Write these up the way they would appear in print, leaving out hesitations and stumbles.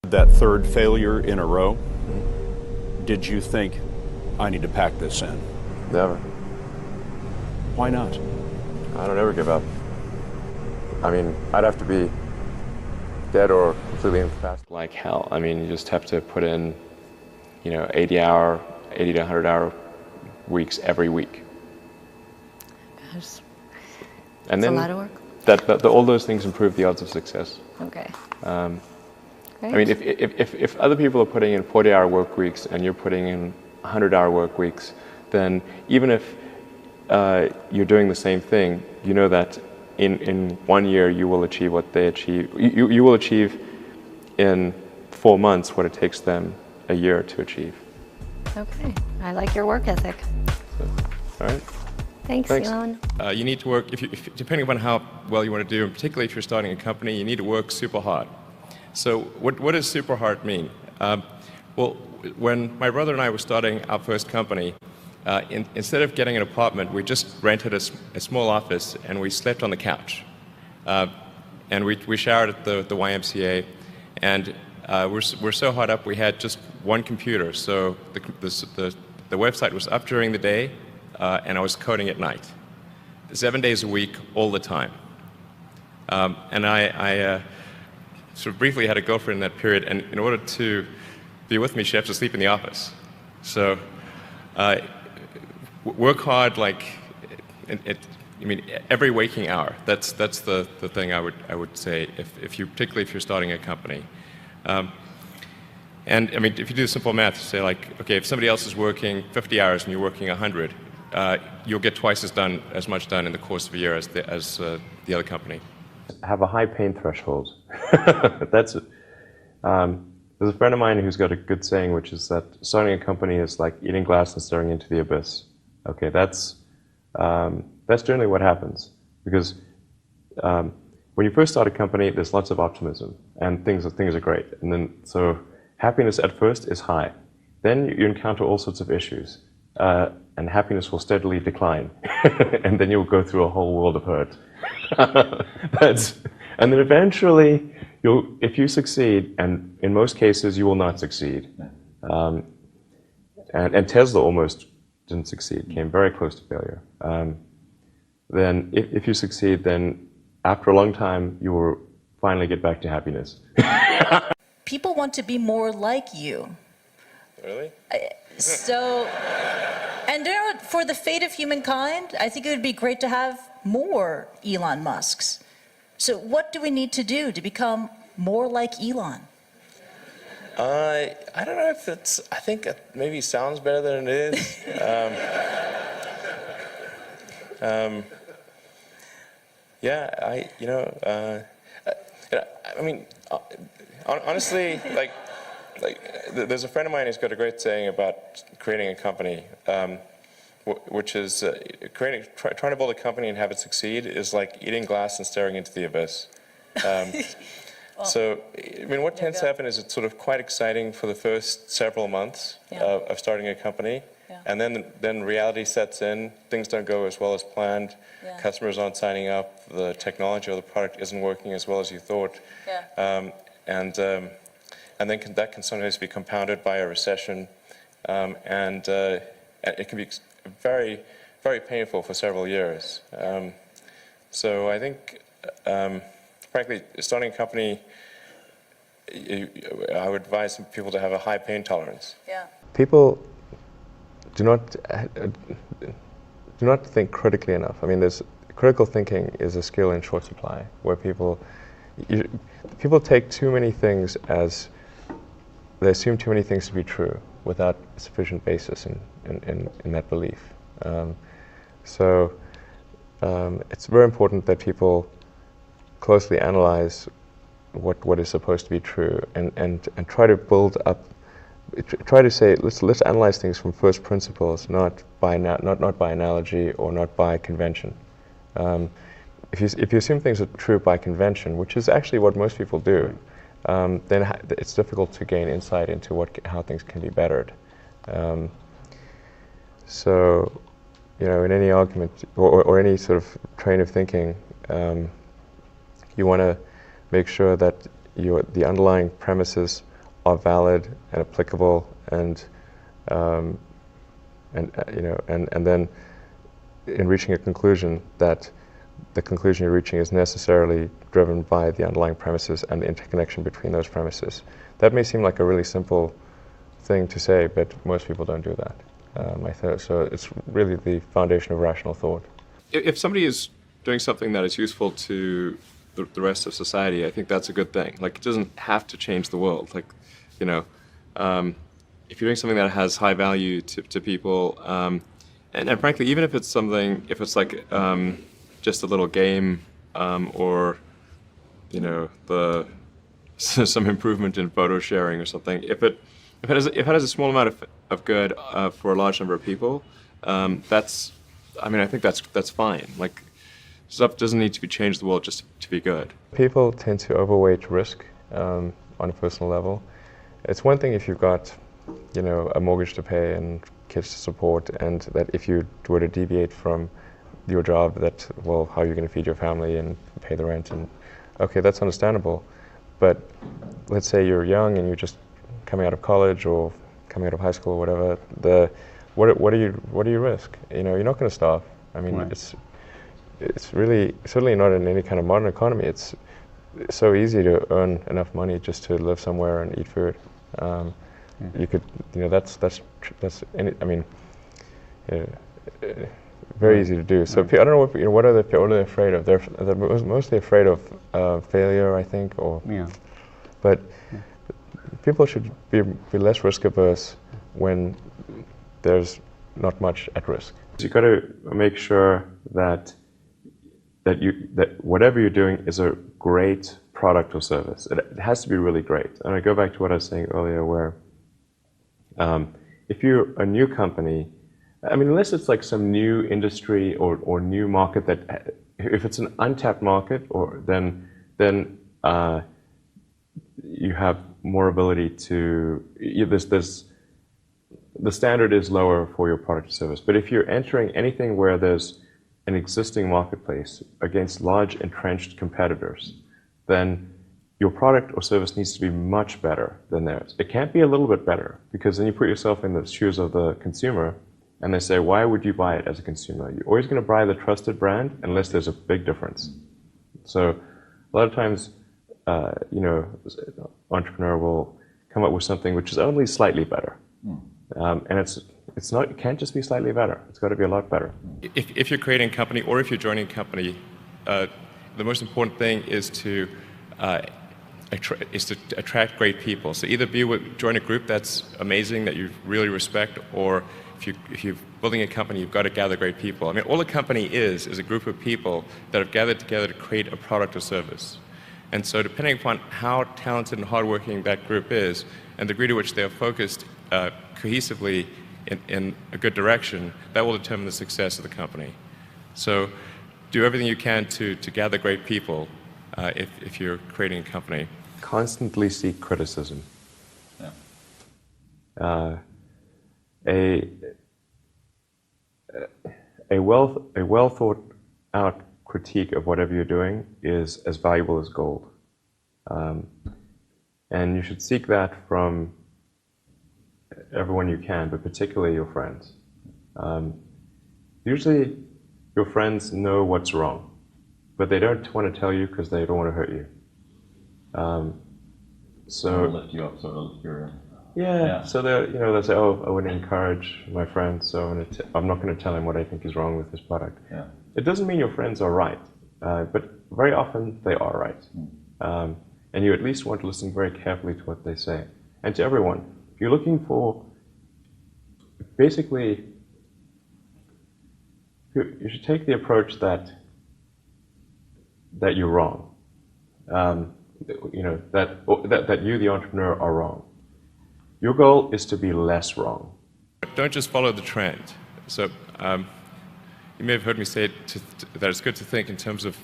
That third failure in a row, did you think, I need to pack this in? Never. Why not? I don't ever give up. I mean, I'd have to be dead or completely incapacitated. Like hell. I mean, you just have to put in, 80 to 100 hour weeks every week. Gosh, And that's then a lot of work. all those things improve the odds of success. Okay. I mean, if other people are putting in 40-hour work weeks and you're putting in 100-hour work weeks, then even if you're doing the same thing, you know that in 1 year you will achieve what they achieve. You will achieve in 4 months what it takes them a year to achieve. Okay, I like your work ethic. So, all right. Thanks. Elon. You need to work, depending upon how well you want to do, and particularly if you're starting a company, you need to work super hard. So what does super hard mean? Well, when my brother and I were starting our first company, instead of getting an apartment, we just rented a small office and we slept on the couch. And we showered at the YMCA, and we're so hot up we had just one computer. So the website was up during the day, and I was coding at night, 7 days a week, all the time. And I sort of briefly had a girlfriend in that period, and in order to be with me, she had to sleep in the office. So work hard, like, every waking hour. That's the thing I would say, particularly if you're starting a company. And I mean, if you do simple math, say like, okay, if somebody else is working 50 hours and you're working 100, you'll get twice as much done in the course of a year as the other company. Have a high pain threshold. That's it. There's a friend of mine who's got a good saying, which is that starting a company is like eating glass and staring into the abyss. Okay, that's generally what happens, because when you first start a company, there's lots of optimism and things are great, and then so happiness at first is high. Then you encounter all sorts of issues, and happiness will steadily decline, and then you'll go through a whole world of hurt. And then eventually, if you succeed, and in most cases you will not succeed, and Tesla almost didn't succeed, came very close to failure. Then if you succeed, then after a long time you will finally get back to happiness. People want to be more like you. Really? And for the fate of humankind, I think it would be great to have more Elon Musks. So what do we need to do to become more like Elon? I don't know if I think it maybe sounds better than it is. Honestly, like there's a friend of mine who's got a great saying about creating a company, which is trying to build a company and have it succeed is like eating glass and staring into the abyss. So, I mean, what tends to happen is it's sort of quite exciting for the first several months of starting a company, and then reality sets in. Things don't go as well as planned. Customers aren't signing up. The technology or the product isn't working as well as you thought. And then that can sometimes be compounded by a recession, and it can be very, very painful for several years. So I think, frankly, starting a company, I would advise people to have a high pain tolerance. People do not think critically enough. I mean, critical thinking is a skill in short supply, where people take too many things they assume too many things to be true without sufficient basis in that belief. So it's very important that people closely analyze what is supposed to be true and try to build up. Try to say let's analyze things from first principles, not by analogy or not by convention. If you assume things are true by convention, which is actually what most people do, then it's difficult to gain insight into how things can be bettered. So, in any argument or any sort of train of thinking, you want to make sure that the underlying premises are valid and applicable, and then in reaching a conclusion, that the conclusion you're reaching is necessarily driven by the underlying premises and the interconnection between those premises. That may seem like a really simple thing to say, but most people don't do that. So it's really the foundation of rational thought. If somebody is doing something that is useful to the rest of society, I think that's a good thing. Like, it doesn't have to change the world. Like, you know, if you're doing something that has high value to people, and frankly, even if it's like just a little game, or, you know, some improvement in photo sharing or something, if it has a small amount of good for a large number of people, I think that's fine. Like, stuff doesn't need to be changed the world just to be good. People tend to overweight risk on a personal level. It's one thing if you've got, you know, a mortgage to pay and kids to support, and that if you were to deviate from your job, that, well, how are you going to feed your family and pay the rent? And okay, that's understandable. But let's say you're young and you're just coming out of college or coming out of high school or whatever. What do you risk? You know, you're not going to starve. I mean, right. It's really certainly not in any kind of modern economy. It's so easy to earn enough money just to live somewhere and eat food. You could, you know, that's very easy to do. So I don't know what are they afraid of? They're mostly afraid of failure, I think, but people should be less risk averse when there's not much at risk. You've got to make sure that whatever you're doing is a great product or service. It has to be really great. And I go back to what I was saying earlier, where if you're a new company, I mean, unless it's like some new industry or new market that, if it's an untapped market, then you have more ability to, the standard is lower for your product or service. But if you're entering anything where there's an existing marketplace against large entrenched competitors, then your product or service needs to be much better than theirs. It can't be a little bit better, because then you put yourself in the shoes of the consumer, and they say, why would you buy it as a consumer? You're always going to buy the trusted brand unless there's a big difference. So a lot of times, entrepreneur will come up with something which is only slightly better. And it can't just be slightly better. It's got to be a lot better. If you're creating a company or if you're joining a company, the most important thing is to attract great people. So either join a group that's amazing, that you really respect, or if you're building a company, you've got to gather great people. I mean, all a company is a group of people that have gathered together to create a product or service. And so depending upon how talented and hardworking that group is, and the degree to which they are focused cohesively in a good direction, that will determine the success of the company. So do everything you can to gather great people if you're creating a company. Constantly seek criticism. Yeah. A well thought out critique of whatever you're doing is as valuable as gold. And you should seek that from everyone you can, but particularly your friends. Usually your friends know what's wrong, but they don't want to tell you because they don't want to hurt you. So lift you up, sort of your. Yeah. So they'll say, "Oh, I would encourage my friend, so I'm not going to tell him what I think is wrong with this product." Yeah. It doesn't mean your friends are right, but very often they are right, and you at least want to listen very carefully to what they say. And to everyone, if you're looking for, basically, you should take the approach that you're wrong. That you, the entrepreneur, are wrong. Your goal is to be less wrong. Don't just follow the trend. So you may have heard me say that it's good to think in terms of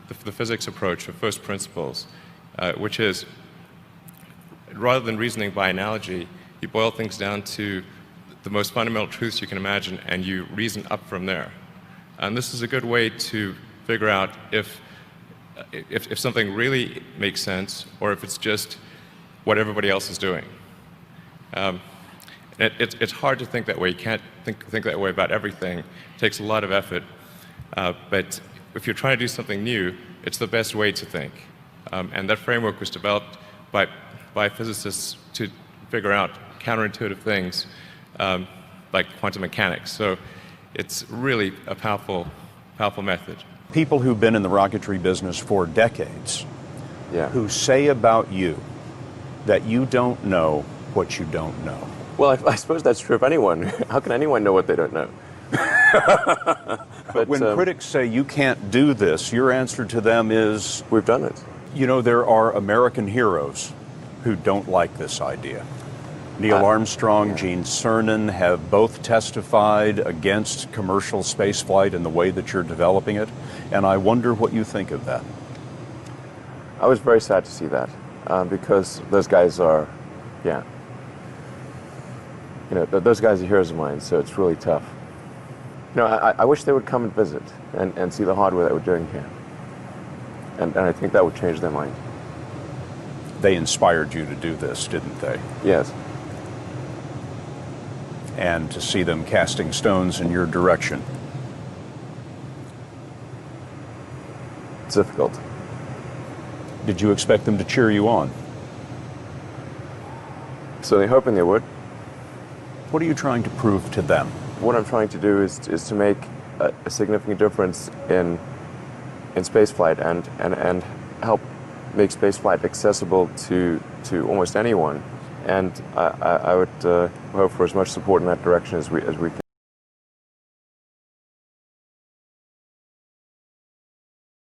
the physics approach, or first principles, which is, rather than reasoning by analogy, you boil things down to the most fundamental truths you can imagine, and you reason up from there. And this is a good way to figure out if something really makes sense, or if it's just what everybody else is doing. It's hard to think that way. You can't think that way about everything. It takes a lot of effort. But if you're trying to do something new, it's the best way to think. And that framework was developed by physicists to figure out counterintuitive things like quantum mechanics. So it's really a powerful method. People who've been in the rocketry business for decades, Yeah. who say about you that you don't know what you don't know. Well, I suppose that's true of anyone. How can anyone know what they don't know? But When critics say you can't do this, your answer to them is, we've done it. you know, there are American heroes who don't like this idea. Neil Armstrong, Gene Cernan have both testified against commercial spaceflight and the way that you're developing it, and I wonder what you think of that. I was very sad to see that because those guys are, yeah. You know, those guys are heroes of mine, so it's really tough. You know, I wish they would come and visit and see the hardware that we're doing here. And I think that would change their mind. They inspired you to do this, didn't they? Yes. And to see them casting stones in your direction. It's difficult. Did you expect them to cheer you on? So they're hoping they would. What are you trying to prove to them? What I'm trying to do is to make a significant difference in spaceflight and help make spaceflight accessible to almost anyone. And I would hope for as much support in that direction as we can.